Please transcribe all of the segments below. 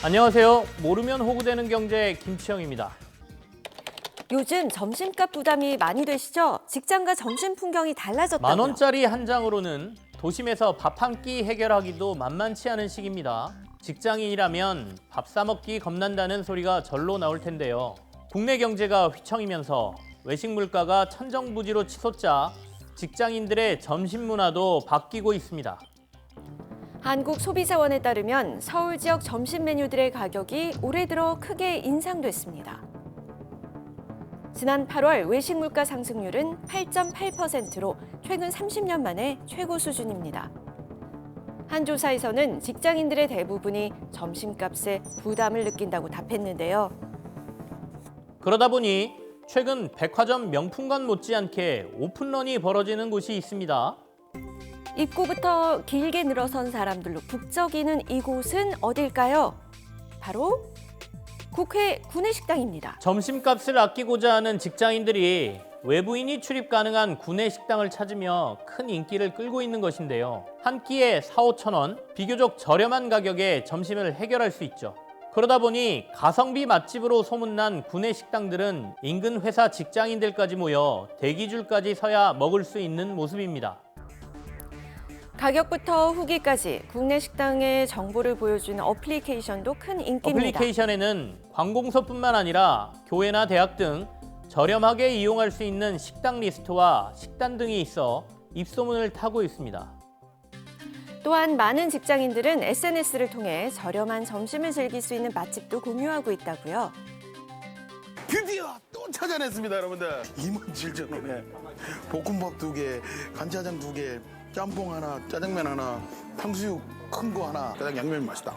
안녕하세요. 모르면 호구되는 경제 김치영입니다. 요즘 점심값 부담이 많이 되시죠? 직장과 점심 풍경이 달라졌다고요. 만 원짜리 한 장으로는 도심에서 밥 한 끼 해결하기도 만만치 않은 시기입니다. 직장인이라면 밥 사 먹기 겁난다는 소리가 절로 나올 텐데요. 국내 경제가 휘청이면서 외식 물가가 천정부지로 치솟자 직장인들의 점심 문화도 바뀌고 있습니다. 한국소비자원에 따르면 서울 지역 점심 메뉴들의 가격이 올해 들어 크게 인상됐습니다. 지난 8월 외식 물가 상승률은 8.8%로 최근 30년 만에 최고 수준입니다. 한 조사에서는 직장인들의 대부분이 점심값에 부담을 느낀다고 답했는데요. 그러다 보니 최근 백화점 명품관 못지않게 오픈런이 벌어지는 곳이 있습니다. 입구부터 길게 늘어선 사람들로 북적이는 이곳은 어딜까요? 바로 국회 구내식당입니다. 점심값을 아끼고자 하는 직장인들이 외부인이 출입 가능한 구내식당을 찾으며 큰 인기를 끌고 있는 것인데요. 한 끼에 4~5천 원, 비교적 저렴한 가격에 점심을 해결할 수 있죠. 그러다 보니 가성비 맛집으로 소문난 구내식당들은 인근 회사 직장인들까지 모여 대기줄까지 서야 먹을 수 있는 모습입니다. 가격부터 후기까지 국내 식당의 정보를 보여주는 어플리케이션도 큰 인기입니다. 어플리케이션에는 관공서뿐만 아니라 교회나 대학 등 저렴하게 이용할 수 있는 식당 리스트와 식단 등이 있어 입소문을 타고 있습니다. 또한 많은 직장인들은 SNS를 통해 저렴한 점심을 즐길 수 있는 맛집도 공유하고 있다고요. 드디어 또 찾아냈습니다, 여러분들. 27,000원에 볶음밥 2개, 간짜장 2개, 짬뽕 하나, 짜장면 하나, 탕수육 큰 거 하나. 가장 양념이 맛있다.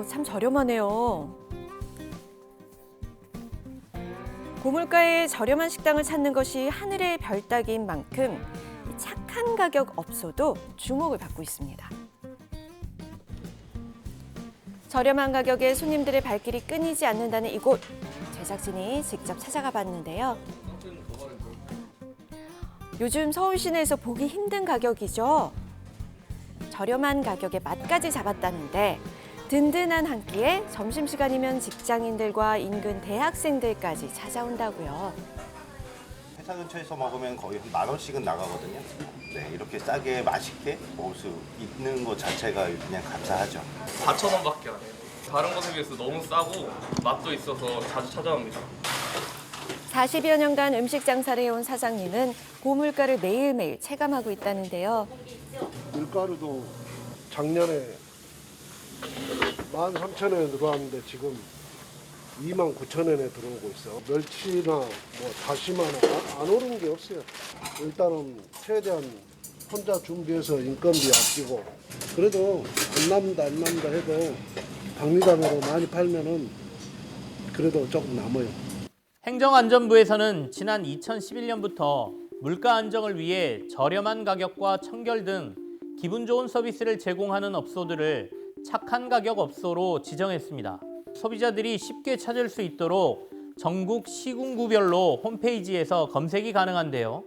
참 저렴하네요. 고물가의 저렴한 식당을 찾는 것이 하늘의 별 따기인 만큼 착한 가격 업소도 주목을 받고 있습니다. 저렴한 가격에 손님들의 발길이 끊이지 않는다는 이곳, 제작진이 직접 찾아가 봤는데요. 요즘 서울 시내에서 보기 힘든 가격이죠. 저렴한 가격에 맛까지 잡았다는데 든든한 한 끼에 점심시간이면 직장인들과 인근 대학생들까지 찾아온다고요. 회사 근처에서 먹으면 거의 한 10,000원씩은 나가거든요. 네, 이렇게 싸게 맛있게 먹을 수 있는 것 자체가 그냥 감사하죠. 4,000원밖에 안 해요. 다른 곳에 비해서 너무 싸고 맛도 있어서 자주 찾아옵니다. 40여 년간 음식 장사를 해온 사장님은 고물가를 매일매일 체감하고 있다는데요. 밀가루도 작년에 13,000원에 들어왔는데 지금 29,000원에 들어오고 있어. 멸치나 뭐 다시마나 안 오른 게 없어요. 일단은 최대한 혼자 준비해서 인건비 아끼고 그래도 안 남는다 해도 박리담으로 많이 팔면은 그래도 조금 남아요. 행정안전부에서는 지난 2011년부터 물가 안정을 위해 저렴한 가격과 청결 등 기분 좋은 서비스를 제공하는 업소들을 착한 가격 업소로 지정했습니다. 소비자들이 쉽게 찾을 수 있도록 전국 시군구별로 홈페이지에서 검색이 가능한데요.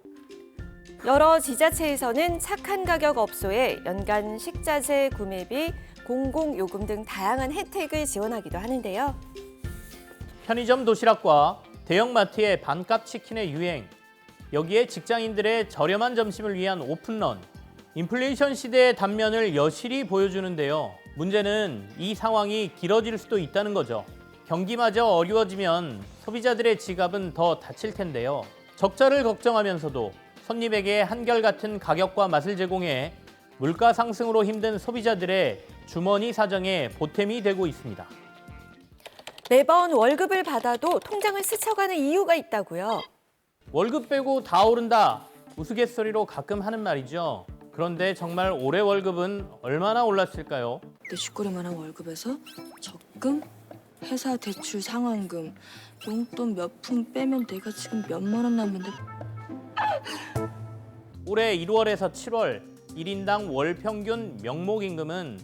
여러 지자체에서는 착한 가격 업소에 연간 식자재 구매비, 공공요금 등 다양한 혜택을 지원하기도 하는데요. 편의점 도시락과 대형마트의 반값 치킨의 유행, 여기에 직장인들의 저렴한 점심을 위한 오픈런, 인플레이션 시대의 단면을 여실히 보여주는데요. 문제는 이 상황이 길어질 수도 있다는 거죠. 경기마저 어려워지면 소비자들의 지갑은 더 다칠 텐데요. 적자를 걱정하면서도 손님에게 한결같은 가격과 맛을 제공해 물가 상승으로 힘든 소비자들의 주머니 사정에 보탬이 되고 있습니다. 매번 월급을 받아도 통장을 스쳐가는 이유가 있다고요. 월급 빼고 다 오른다. 우스갯소리로 가끔 하는 말이죠. 그런데 정말 올해 월급은 얼마나 올랐을까요? 내 쥐꼬리만한 월급에서 적금, 회사 대출 상환금, 용돈 몇 푼 빼면 내가 지금 몇만 원 남는데 올해 1월에서 7월 1인당 월 평균 명목임금은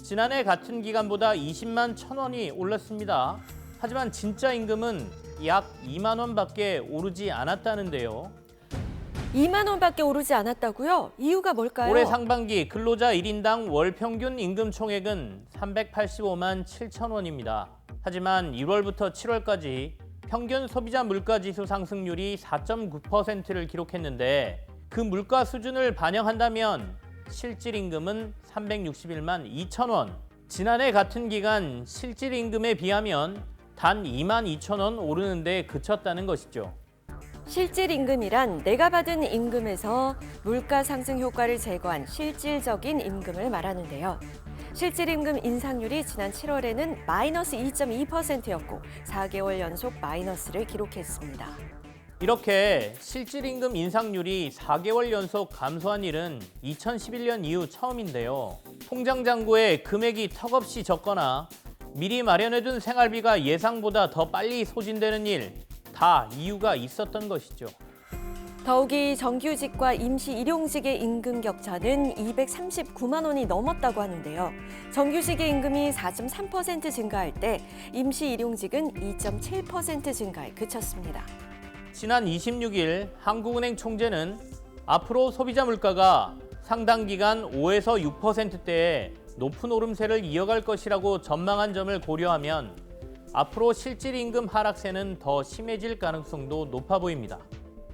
지난해 같은 기간보다 20만 1,000원이 올랐습니다. 하지만 진짜 임금은 약 2만 원밖에 오르지 않았다는데요. 2만 원밖에 오르지 않았다고요? 이유가 뭘까요? 올해 상반기 근로자 1인당 월 평균 임금 총액은 385만 7천 원입니다. 하지만 1월부터 7월까지 평균 소비자 물가지수 상승률이 4.9%를 기록했는데 그 물가 수준을 반영한다면 실질 임금은 361만 2천 원. 지난해 같은 기간 실질 임금에 비하면 단 2만 2천 원 오르는 데 그쳤다는 것이죠. 실질 임금이란 내가 받은 임금에서 물가 상승 효과를 제거한 실질적인 임금을 말하는데요. 실질 임금 인상률이 지난 7월에는 마이너스 2.2%였고 4개월 연속 마이너스를 기록했습니다. 이렇게 실질 임금 인상률이 4개월 연속 감소한 일은 2011년 이후 처음인데요. 통장 잔고에 금액이 턱없이 적거나 미리 마련해둔 생활비가 예상보다 더 빨리 소진되는 일, 다 이유가 있었던 것이죠. 더욱이 정규직과 임시 일용직의 임금 격차는 239만 원이 넘었다고 하는데요. 정규직의 임금이 4.3% 증가할 때 임시 일용직은 2.7% 증가에 그쳤습니다. 지난 26일 한국은행 총재는 앞으로 소비자 물가가 상당 기간 5에서 6%대의 높은 오름세를 이어갈 것이라고 전망한 점을 고려하면 앞으로 실질 임금 하락세는 더 심해질 가능성도 높아 보입니다.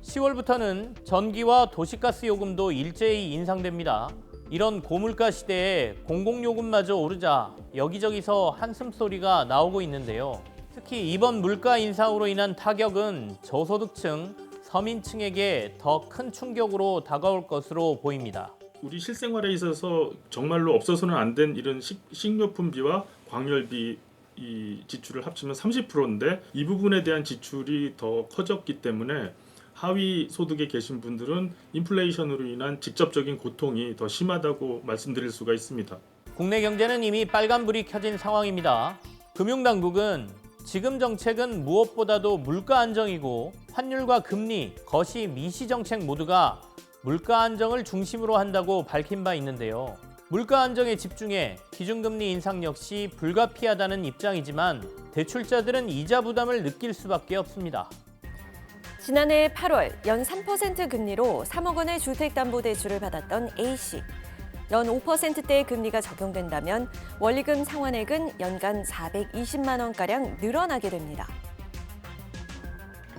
10월부터는 전기와 도시가스 요금도 일제히 인상됩니다. 이런 고물가 시대에 공공요금마저 오르자 여기저기서 한숨소리가 나오고 있는데요. 특히 이번 물가 인상으로 인한 타격은 저소득층, 서민층에게 더 큰 충격으로 다가올 것으로 보입니다. 우리 실생활에 있어서 정말로 없어서는 안 된 이런 식료품비와 광열비 이 지출을 합치면 30%인데 이 부분에 대한 지출이 더 커졌기 때문에 하위 소득에 계신 분들은 인플레이션으로 인한 직접적인 고통이 더 심하다고 말씀드릴 수가 있습니다. 국내 경제는 이미 빨간불이 켜진 상황입니다. 금융당국은 지금 정책은 무엇보다도 물가 안정이고 환율과 금리, 거시, 미시 정책 모두가 물가 안정을 중심으로 한다고 밝힌 바 있는데요. 물가 안정에 집중해 기준금리 인상 역시 불가피하다는 입장이지만 대출자들은 이자 부담을 느낄 수밖에 없습니다. 지난해 8월 연 3% 금리로 3억 원의 주택담보대출을 받았던 A씨. 연 5%대의 금리가 적용된다면 원리금 상환액은 연간 420만 원가량 늘어나게 됩니다.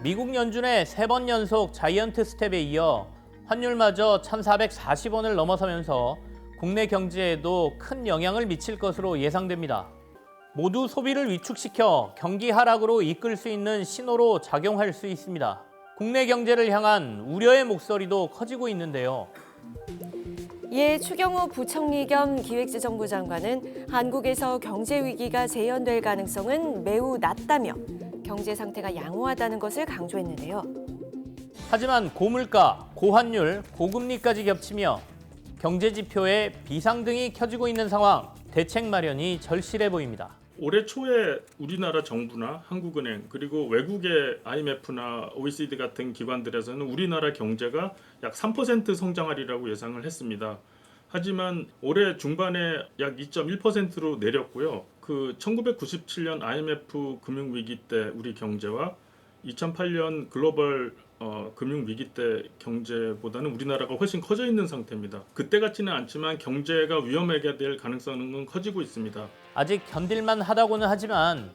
미국 연준의 3번 연속 자이언트 스텝에 이어 환율마저 1,440원을 넘어서면서 국내 경제에도 큰 영향을 미칠 것으로 예상됩니다. 모두 소비를 위축시켜 경기 하락으로 이끌 수 있는 신호로 작용할 수 있습니다. 국내 경제를 향한 우려의 목소리도 커지고 있는데요. 이에 추경호 부총리 겸 기획재정부 장관은 한국에서 경제 위기가 재현될 가능성은 매우 낮다며 경제 상태가 양호하다는 것을 강조했는데요. 하지만 고물가, 고환율, 고금리까지 겹치며 경제 지표에 비상등이 켜지고 있는 상황, 대책 마련이 절실해 보입니다. 올해 초에 우리나라 정부나 한국은행 그리고 외국의 IMF나 OECD 같은 기관들에서는 우리나라 경제가 약 3% 성장하리라고 예상을 했습니다. 하지만 올해 중반에 약 2.1%로 내렸고요. 그 1997년 IMF 금융위기 때 우리 경제와 2008년 글로벌 금융위기 때 경제보다는 우리나라가 훨씬 커져 있는 상태입니다. 그때 같지는 않지만 경제가 위험하게 될 가능성은 커지고 있습니다. 아직 견딜만 하다고는 하지만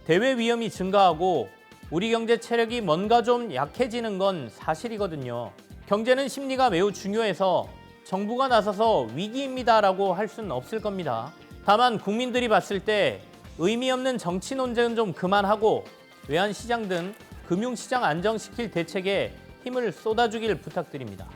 대외 위험이 증가하고 우리 경제 체력이 뭔가 좀 약해지는 건 사실이거든요. 경제는 심리가 매우 중요해서 정부가 나서서 위기입니다라고 할 수는 없을 겁니다. 다만 국민들이 봤을 때 의미 없는 정치 논쟁은 좀 그만하고 외환시장 등 금융시장 안정시킬 대책에 힘을 쏟아주길 부탁드립니다.